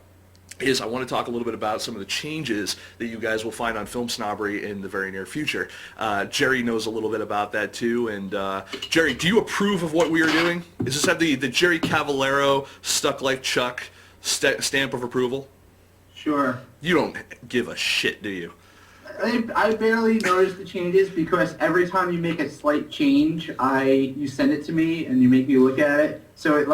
is I want to talk a little bit about some of the changes that you guys will find on FilmSnobbery in the very near future. Jerry knows a little bit about that too. And Jerry, do you approve of what we are doing? Does this have the Jerry Cavallaro Stuck Like Chuck stamp of approval? Sure. You don't give a shit, do you? I barely notice the changes because every time you make a slight change, you send it to me and you make me look at it. So it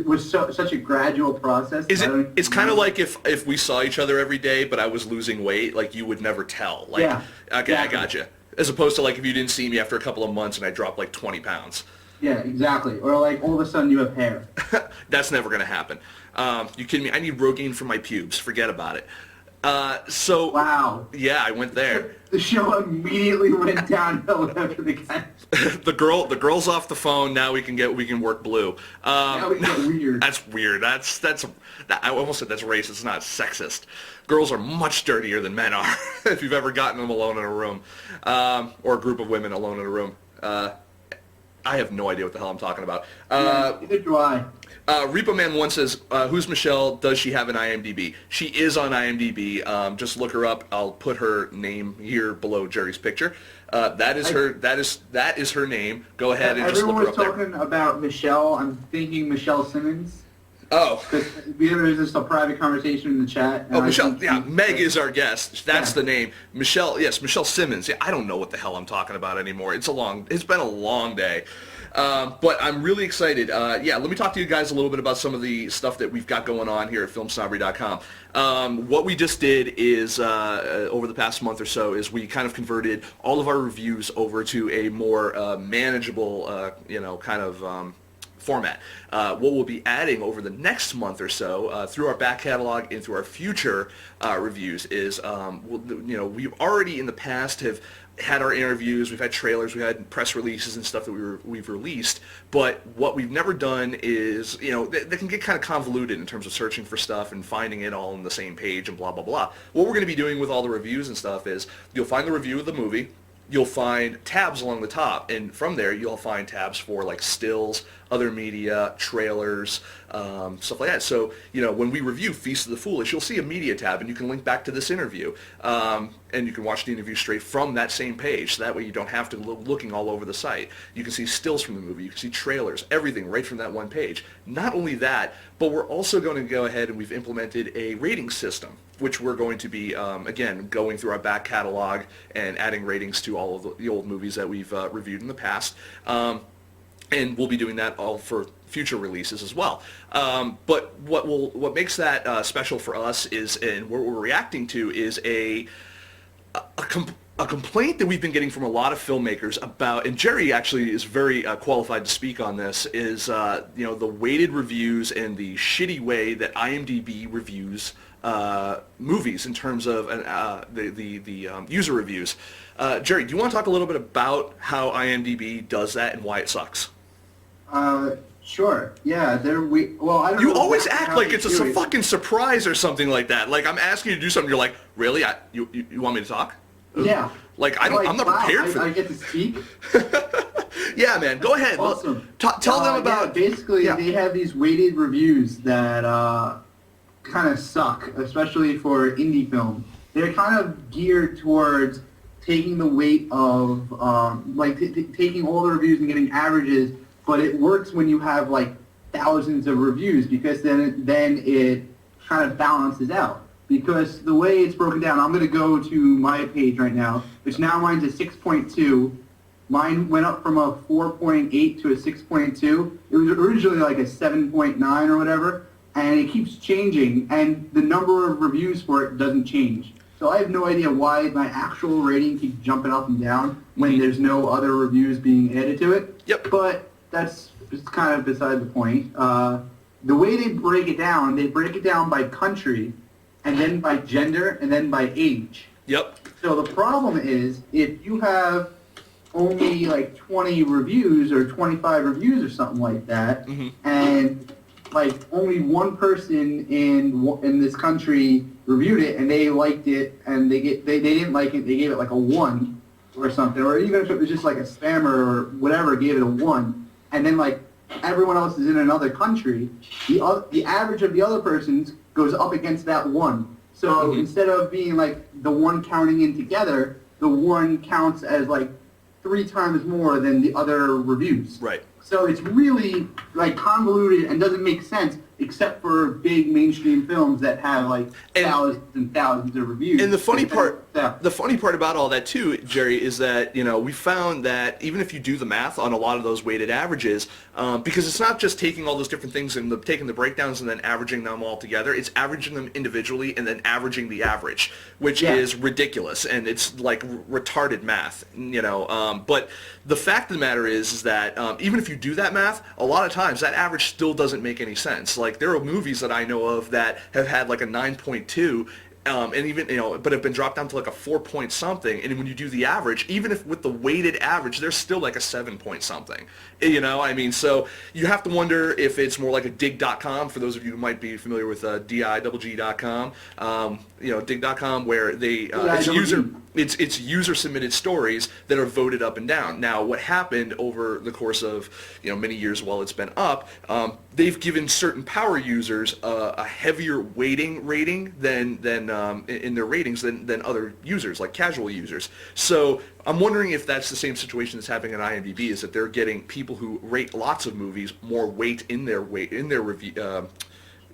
was such a gradual process. It's kind of like if we saw each other every day, but I was losing weight, like you would never tell. Like, yeah. Okay, exactly. I gotcha. As opposed to like if you didn't see me after a couple of months and I dropped like 20 pounds. Yeah, exactly. Or like all of a sudden you have hair. That's never going to happen. You kidding me? I need Rogaine for my pubes. Forget about it. Wow. Yeah, I went there. The show immediately went downhill after the guy. the girl's off the phone. Now we can work blue. Now we get weird. That's weird. I almost said that's racist. It's not sexist. Girls are much dirtier than men are. If you've ever gotten them alone in a room, or a group of women alone in a room. I have no idea what the hell I'm talking about. Neither do I. Repo Man 1 says, who's Michelle? Does she have an IMDb? She is on IMDb. Just look her up. I'll put her name here below Jerry's picture. That is her name. Go ahead and just look her up there. Everyone was talking about Michelle. I'm thinking Michelle Simmons. Oh. Because there's just a private conversation in the chat. Oh, Michelle. Yeah, Meg is our guest. That's the name. Michelle. Yes, Michelle Simmons. Yeah, I don't know what the hell I'm talking about anymore. It's been a long day. But I'm really excited. Let me talk to you guys a little bit about some of the stuff that we've got going on here at FilmSnobbery.com. What we just did is, over the past month or so, is we kind of converted all of our reviews over to a more manageable, format. What we'll be adding over the next month or so through our back catalog and through our future reviews is, we've already in the past have had our interviews, we've had trailers, we've had press releases and stuff that we've released, but what we've never done is, they can get kind of convoluted in terms of searching for stuff and finding it all on the same page and blah, blah, blah. What we're going to be doing with all the reviews and stuff is you'll find the review of the movie, you'll find tabs along the top, and from there you'll find tabs for like stills, other media, trailers, stuff like that. So, when we review Feast of the Foolish, you'll see a media tab, and you can link back to this interview, and you can watch the interview straight from that same page. So that way you don't have to looking all over the site. You can see stills from the movie, you can see trailers, everything right from that one page. Not only that, but we're also going to go ahead and we've implemented a rating system, which we're going to be, again, going through our back catalog and adding ratings to all of the old movies that we've reviewed in the past. And we'll be doing that all for future releases as well. But what makes that special for us is, and what we're reacting to is a complaint that we've been getting from a lot of filmmakers about, and Jerry actually is very qualified to speak on this, is the weighted reviews and the shitty way that IMDb reviews movies in terms of the user reviews. Jerry, do you want to talk a little bit about how IMDb does that and why it sucks? Sure. Yeah. I don't. You know always exactly act how like they it's do a it. fucking surprise or something like that. Like I'm asking you to do something, you're like, really? You want me to talk? Yeah. Like I'm not wow, prepared for I that. get to speak. Yeah, man. Go ahead. Awesome. Tell them about. Basically, they have these weighted reviews that kind of suck, especially for indie film. They're kind of geared towards taking the weight of taking all the reviews and getting averages. But it works when you have like thousands of reviews because then it kind of balances out. Because the way it's broken down, I'm going to go to my page right now, which now mine's a 6.2. Mine went up from a 4.8 to a 6.2. It was originally like a 7.9 or whatever, and it keeps changing, and the number of reviews for it doesn't change. So I have no idea why my actual rating keeps jumping up and down when there's no other reviews being added to it. Yep. But that's just kind of beside the point. The way they break it down by country, and then by gender, and then by age. Yep. So the problem is, if you have only like 20 reviews or 25 reviews or something like that, and like only one person in this country reviewed it and they liked it, and they didn't like it, they gave it like a 1 or something, or even if it was just like a spammer or whatever, gave it a 1, and then like everyone else is in another country, the average of the other person's goes up against that 1. So instead of being like the 1 counting in together, the 1 counts as like 3 times more than the other reviews. Right. So it's really like convoluted and doesn't make sense, except for big mainstream films that have like thousands and thousands of reviews. And the funny part about all that too, Jerry, is that we found that even if you do the math on a lot of those weighted averages, because it's not just taking all those different things and taking the breakdowns and then averaging them all together, it's averaging them individually and then averaging the average, which is ridiculous, and it's like retarded math, But the fact of the matter is that even if you do that math, a lot of times that average still doesn't make any sense. Like there are movies that I know of that have had like a 9.2, and even but have been dropped down to like a 4 point something. And when you do the average, even if with the weighted average, there's still like a 7 point something. So you have to wonder if it's more like a dig.com, for those of you who might be familiar with dig.com, dig.com, where they it's user submitted stories that are voted up and down. Now, what happened over the course of many years while it's been up, they've given certain power users a heavier weighting rating than in their ratings than other users, like casual users. So I'm wondering if that's the same situation that's happening at IMDb, is that they're getting people who rate lots of movies more weight in their review,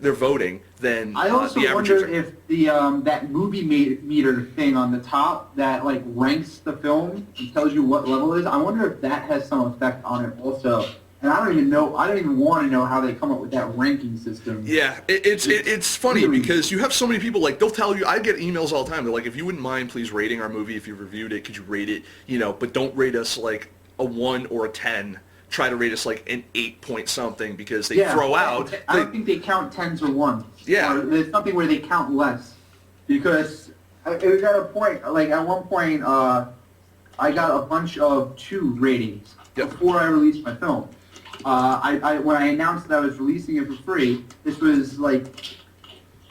their voting than I also the average wonder user. if the that movie meter thing on the top that like ranks the film and tells you what level it is, I wonder if that has some effect on it also. And I don't even want to know how they come up with that ranking system. Yeah, it's funny because you have so many people, like, they'll tell you, I get emails all the time, they're like, if you wouldn't mind please rating our movie, if you reviewed it, could you rate it, but don't rate us like a 1 or a 10. Try to rate us like an 8 point something, because they throw out... I don't think they count 10s or 1s. Yeah. Or there's something where they count less. Because it was at a point, like at one point, I got a bunch of 2 ratings before I released my film. When I announced that I was releasing it for free, this was like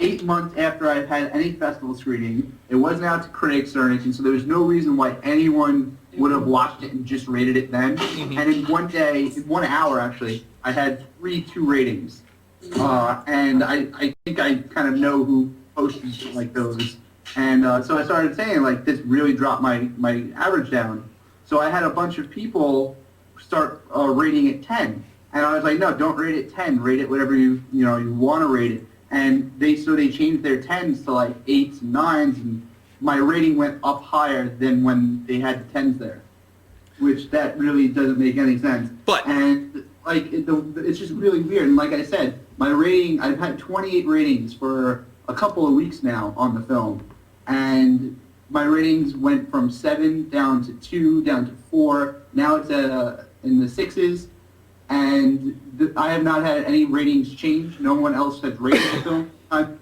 8 months after I've had any festival screening. It wasn't out to critics or anything, so there was no reason why anyone would have watched it and just rated it then. And in 1 day, in 1 hour actually, I had 3 2 ratings. And I think I kind of know who posted like those. And so I started saying, like, this really dropped my average down. So I had a bunch of people start rating it 10. And I was like, no, don't rate it 10. Rate it whatever you want to rate it. And they changed their 10s to like 8s and 9s, and my rating went up higher than when they had the 10s there, which that really doesn't make any sense. And like it's just really weird. And like I said, my rating, I've had 28 ratings for a couple of weeks now on the film, and my ratings went from 7 down to 2, down to 4. Now it's in the 6s, and I have not had any ratings change. No one else has rated the film.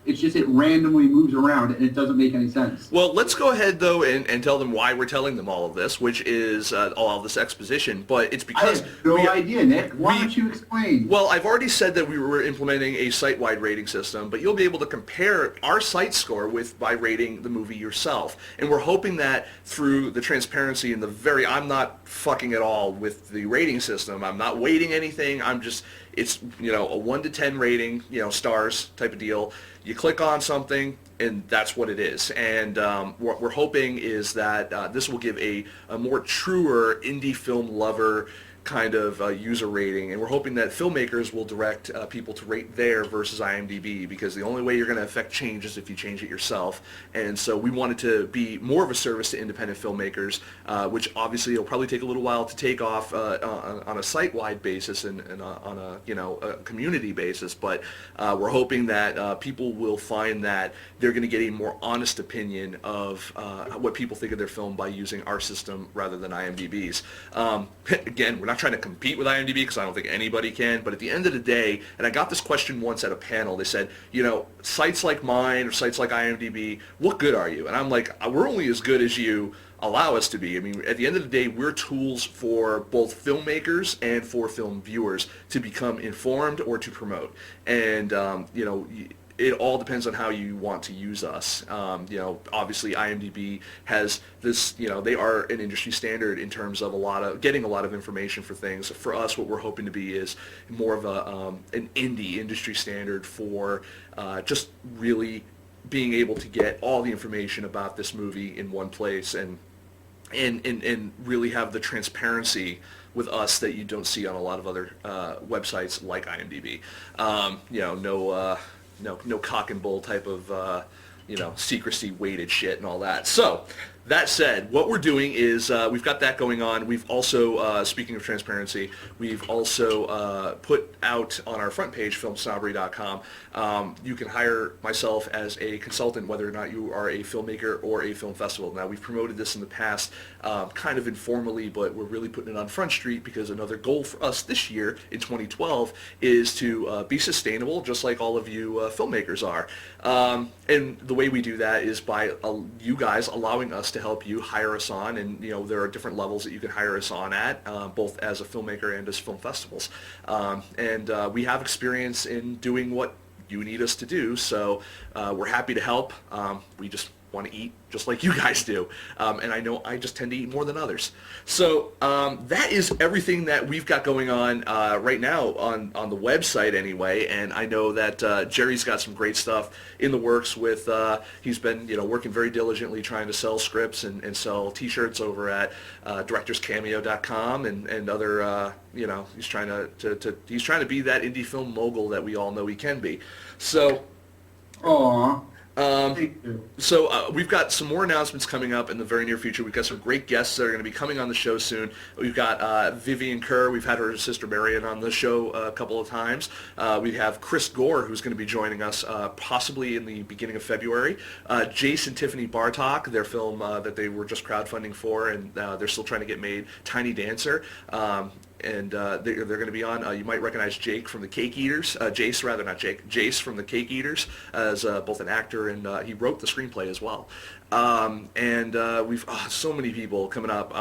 It's just it randomly moves around, and it doesn't make any sense. Well, let's go ahead, though, and tell them why we're telling them all of this, which is all of this exposition. But it's I because... have no idea, Nick. Why don't you explain? Well, I've already said that we were implementing a site-wide rating system, but you'll be able to compare our site score by rating the movie yourself. And we're hoping that through the transparency and I'm not fucking at all with the rating system. I'm not weighting anything. It's, a 1 to 10 rating, stars type of deal. You click on something, and that's what it is. And what we're hoping is that this will give a more truer indie film lover kind of user rating, and we're hoping that filmmakers will direct people to rate there versus IMDB, because the only way you're going to affect change is if you change it yourself. And so we wanted to be more of a service to independent filmmakers, which obviously will probably take a little while to take off on a site-wide basis and on a community basis. But we're hoping that people will find that they're going to get a more honest opinion of what people think of their film by using our system rather than IMDB's. Again, we're not trying to compete with IMDb, because I don't think anybody can, but at the end of the day, and I got this question once at a panel, they said, sites like mine or sites like IMDb, what good are you? And I'm like, we're only as good as you allow us to be. I mean, at the end of the day, we're tools for both filmmakers and for film viewers to become informed or to promote. And, it all depends on how you want to use us. Obviously IMDb has this, they are an industry standard in terms of getting a lot of information for things. For us, what we're hoping to be is more of an indie industry standard for just really being able to get all the information about this movie in one place and really have the transparency with us that you don't see on a lot of other websites like IMDb. No cock and bull type of, secrecy weighted shit and all that. So, that said, what we're doing is we've got that going on. We've also, speaking of transparency, we've also put out on our front page, FilmSnobbery.com, you can hire myself as a consultant, whether or not you are a filmmaker or a film festival. Now, we've promoted this in the past kind of informally, but we're really putting it on Front Street because another goal for us this year in 2012 is to be sustainable, just like all of you filmmakers are. And the way we do that is by you guys allowing us to help you hire us on, and there are different levels that you can hire us on at, both as a filmmaker and as film festivals. And we have experience in doing what you need us to do, so we're happy to help. We just want to eat just like you guys do. And I know I just tend to eat more than others. So that is everything that we've got going on right now on the website anyway. And I know that Jerry's got some great stuff in the works with, he's been working very diligently trying to sell scripts and sell t-shirts over at directorscameo.com and other, he's trying to be that indie film mogul that we all know he can be. So, Aww. So we've got some more announcements coming up in the very near future. We've got some great guests that are going to be coming on the show soon. We've got Vivian Kerr. We've had her sister Marion on the show a couple of times. We have Chris Gore, who's going to be joining us possibly in the beginning of February. Jace and Tiffany Bartok, their film that they were just crowdfunding for, and they're still trying to get made, Tiny Dancer. And they're going to be on. You might recognize Jake from the Cake Eaters. Jace, rather, not Jake. Jace from the Cake Eaters as both an actor and he wrote the screenplay as well. We've so many people coming up.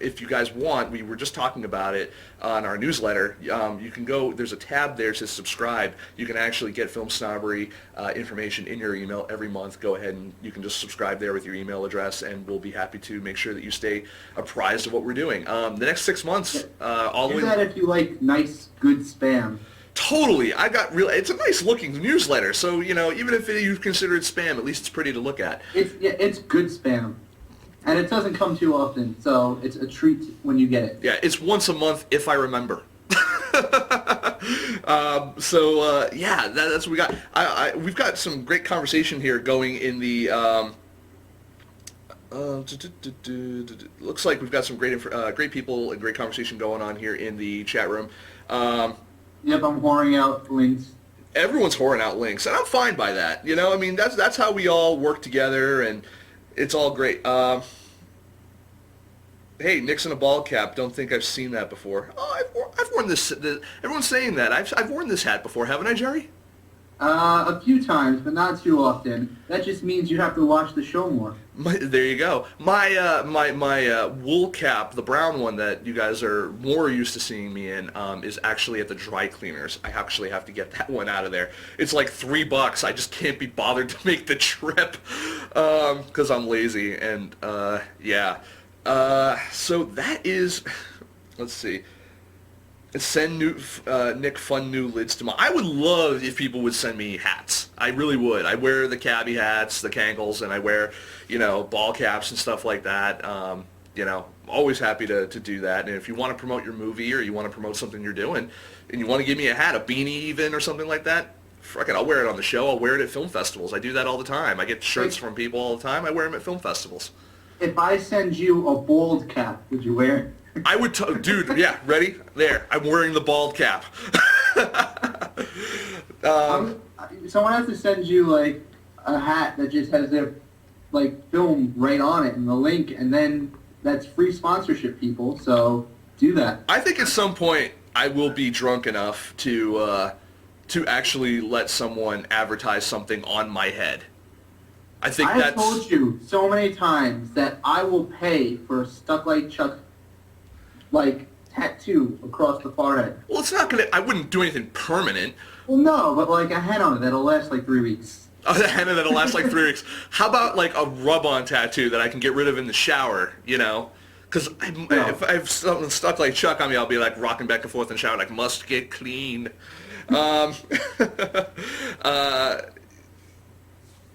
If you guys want, we were just talking about it on our newsletter. You can go, there's a tab there that says subscribe. You can actually get Film Snobbery information in your email every month. Go ahead and you can just subscribe there with your email address, and we'll be happy to make sure that you stay apprised of what we're doing. The next 6 months, all the way. Do that if you like nice, good spam. Totally. It's a nice looking newsletter, so even if you consider it spam, at least it's pretty to look at. It's good spam, and it doesn't come too often, so it's a treat when you get it. Yeah, it's once a month if I remember. That's what we got. We've got some great conversation here going in the. Looks like we've got some great people and great conversation going on here in the chat room. Yep, I'm whoring out links. Everyone's whoring out links, and I'm fine by that. That's how we all work together, and It's all great. Hey, Nick's in a ball cap. Don't think I've seen that before. Oh, I've worn this. Everyone's saying that. I've worn this hat before, haven't I, Jerry? A few times, but not too often. That just means you have to watch the show more. There you go. My wool cap, the brown one that you guys are more used to seeing me in, is actually at the dry cleaners. I actually have to get that one out of there. It's like $3. I just can't be bothered to make the trip because I'm lazy. And yeah. So that is. Let's see. Send Nick fun new lids tomorrow. I would love if people would send me hats. I really would. I wear the cabbie hats, the Kangles, and I wear, ball caps and stuff like that. Always happy to do that. And if you want to promote your movie or you want to promote something you're doing, and you want to give me a hat, a beanie even, or something like that, fuck it, I'll wear it on the show. I'll wear it at film festivals. I do that all the time. I get shirts from people all the time. I wear them at film festivals. If I send you a bald cap, would you wear it? I would, dude. Yeah, ready? There. I'm wearing the bald cap. Someone has to send you like a hat that just has their film right on it and the link, and then that's free sponsorship, people. So do that. I think at some point I will be drunk enough to actually let someone advertise something on my head. I think I have told you so many times that I will pay for a Stuck Like Chuck tattoo across the forehead. Well, it's not gonna. I wouldn't do anything permanent. Well, no, but a henna on it that'll last 3 weeks. A henna that'll last 3 weeks. How about a rub-on tattoo that I can get rid of in the shower? Because if I have something stuck like Chuck on me, I'll be rocking back and forth in the shower, must get clean.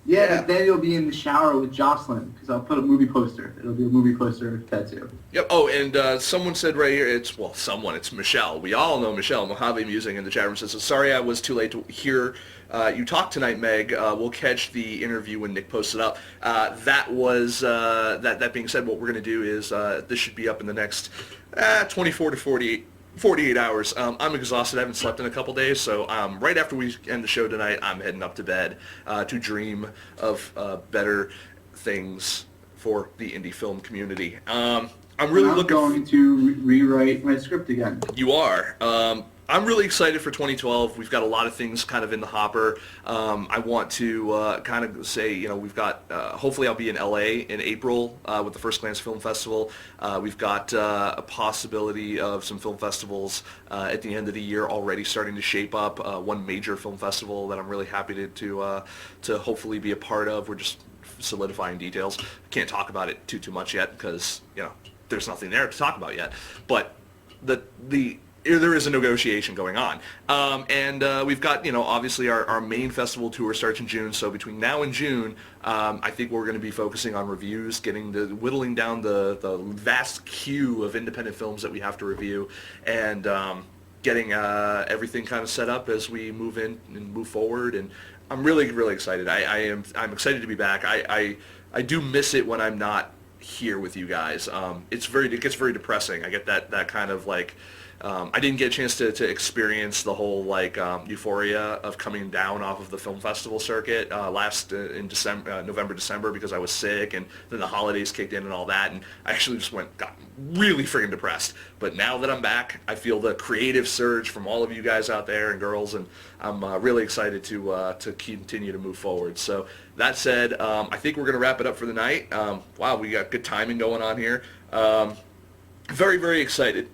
Yeah, but then you'll be in the shower with Jocelyn, because I'll put a movie poster. It'll be a movie poster tattoo. Yep. Oh, and someone said right here, it's Michelle. We all know Michelle, Mojave Musing in the chat room says, sorry I was too late to hear you talk tonight, Meg. We'll catch the interview when Nick posts it up. That being said, what we're going to do is, this should be up in the next 24 to 48 hours. I'm exhausted. I haven't slept in a couple days, so right after we end the show tonight, I'm heading up to bed to dream of better things for the indie film community. I'm going to rewrite my script again. You are. I'm really excited for 2012. We've got a lot of things kind of in the hopper. I want to kind of say, we've got, hopefully I'll be in LA in April with the First Glance Film Festival. We've got a possibility of some film festivals at the end of the year already starting to shape up. One major film festival that I'm really happy to hopefully be a part of. We're just solidifying details. Can't talk about it too much yet because, there's nothing there to talk about yet. But there is a negotiation going on. And we've got, obviously our main festival tour starts in June. So between now and June, I think we're going to be focusing on reviews, whittling down the vast queue of independent films that we have to review, and getting everything kind of set up as we move in and move forward. And I'm really, really excited. I'm excited to be back. I do miss it when I'm not here with you guys. It gets very depressing. I get that kind of I didn't get a chance to experience the whole euphoria of coming down off of the film festival circuit last in November, December, because I was sick, and then the holidays kicked in and all that, and I actually just got really freaking depressed. But now that I'm back, I feel the creative surge from all of you guys out there and girls, and I'm really excited to continue to move forward. So that said, I think we're going to wrap it up for the night. Wow, we got good timing going on here. Very, very excited.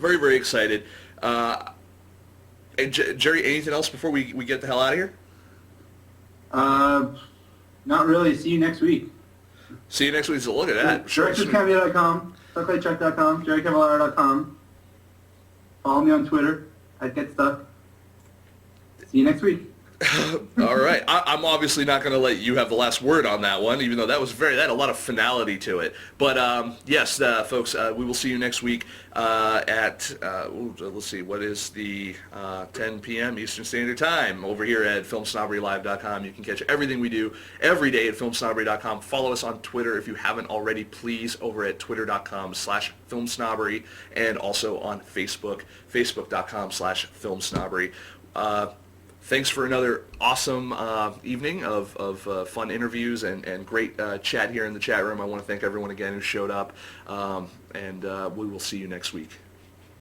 Very, very excited. And Jerry, anything else before we get the hell out of here? Not really. See you next week. See you next week. So look at that. DirectorsCameo.com, StuckLikeChuck.com, JerryCavallaro.com. Follow me on Twitter. I get stuck. See you next week. All right. I'm obviously not going to let you have the last word on that one, even though that had a lot of finality to it. But yes, folks, we will see you next week at, let's see, what is the 10 p.m. Eastern Standard Time over here at FilmSnobberyLive.com. You can catch everything we do every day at FilmSnobbery.com. Follow us on Twitter if you haven't already, please, over at Twitter.com/FilmSnobbery, and also on Facebook, Facebook.com/FilmSnobbery. thanks for another awesome evening of fun interviews and great chat here in the chat room. I want to thank everyone again who showed up, and we will see you next week.